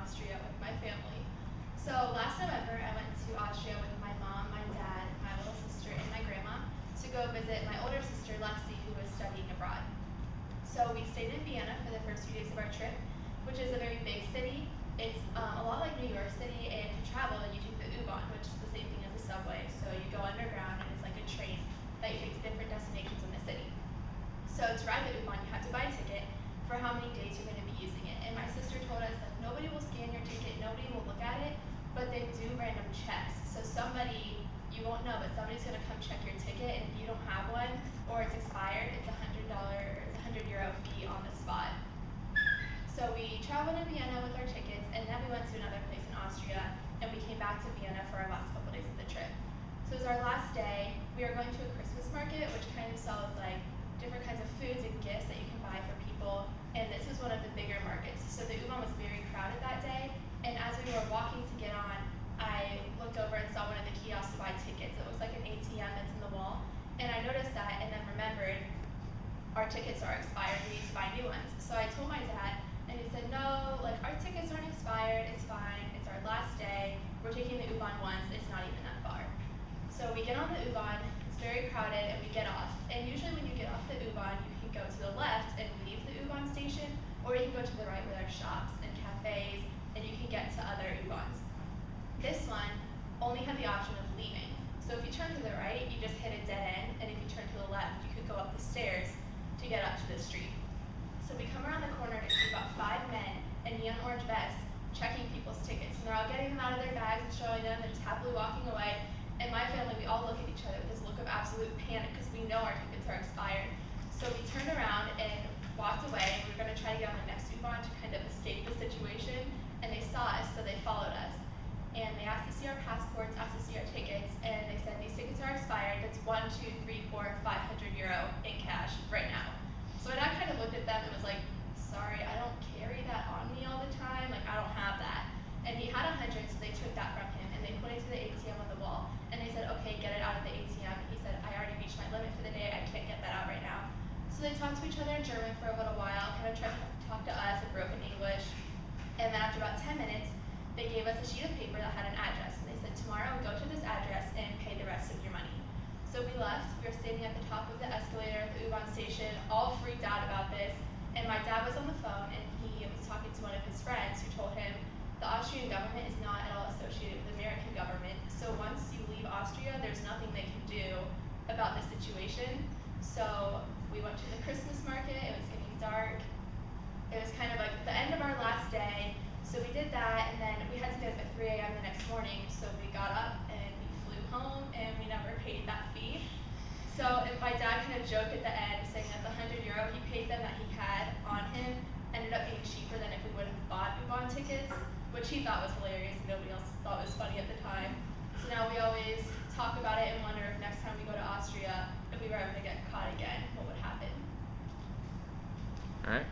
Austria with my family. So last November, I went to Austria with my mom, my dad, my little sister, and my grandma to go visit my older sister, Lexi, who was studying abroad. So we stayed in Vienna for the first few days of our trip, which is a very big city. It's a lot like New York City, and to travel, you take the U-Bahn, which is the same thing as a subway. So you go underground, and it's like a train that you take to different destinations in the city. So to ride the U-Bahn, you have to buy a ticket for how many days you're going to be using it. And my sister told us that nobody will scan your ticket, nobody will look at it, but they do random checks. So somebody, you won't know, but somebody's going to come check your ticket, and if you don't have one or it's expired, it's it's €100 fee on the spot. So we traveled to Vienna with our tickets, and then we went to another place in Austria, and we came back to Vienna for our last couple days of the trip. So it was our last day. We are going to a Christmas market, which kind of sells like different kinds of foods and gifts that you can buy for people, and this was one of the bigger markets. So the U-Bahn was very crowded that day, and as we were walking to get on, I looked over and saw one of the kiosks to buy tickets. It was like an ATM that's in the wall, and I noticed that and then remembered our tickets are expired, we need to buy new ones. So I told my dad, and he said, no, like our tickets aren't expired, it's fine, it's our last day, we're taking the U-Bahn once, it's not even that far. So we get on the U-Bahn, it's very crowded, and we get off. And usually when you get off the U-Bahn, you can go to the left and leave the U-Bahn station, or you can go to the right where there are shops and cafes, and you can get to other U-Bahns. This one only had the option of leaving. So if you turn to the right, you just hit a dead end, and if you turn to the left, you could go up the stairs to get up to the street. So we come around the corner to see about 5 men in neon orange vests checking people's tickets. And they're all getting them out of their bags and showing them, they're just happily walking away. And my family, we all look at each other with this look of absolute panic because we know our tickets are expired. So we turned around and walked away, and we were going to try to get on the next U-Bahn to kind of escape the situation. And they saw us, so they followed us. And they asked to see our passports, asked to see our tickets, and they said, these tickets are expired. That's 1, 2, 3, 4, €500 in cash right now. So my dad kind of looked at them and was like, sorry, I don't carry that on me all the time. Like, I don't have that. And he had 100, so they took that from him, and they put it to the ATM on the wall. And they said, okay, get it out of the ATM. And he said, I already reached my limit for the day. I can't get that out right now. So they talked to each other in German for a little while, kind of tried to talk to us in broken English. And then after about 10 minutes, they gave us a sheet of paper that had an address. And they said, tomorrow go to this address and pay the rest of your money. So we left. We were standing at the top of the escalator at the U-Bahn station, all freaked out about this. And my dad was on the phone, and he was talking to one of his friends who told him the Austrian government is not at all associated with the American government. So once you leave Austria, there's nothing they can do about the situation. So we went to the Christmas market. It was getting dark. It was kind of like the end of our last day. So we did that, and then we had to get up at 3 a.m. the next morning. So we got up and we flew home, and we never paid that fee. So my dad kind of joked at the end, saying that the €100 he paid them that he had on him ended up being cheaper than if we would have bought U-Bahn tickets, which he thought was hilarious and nobody else thought was funny at the time. So now we always talk about it and wonder if next time we go to Austria, if we were ever to get caught again, what would happen. All right.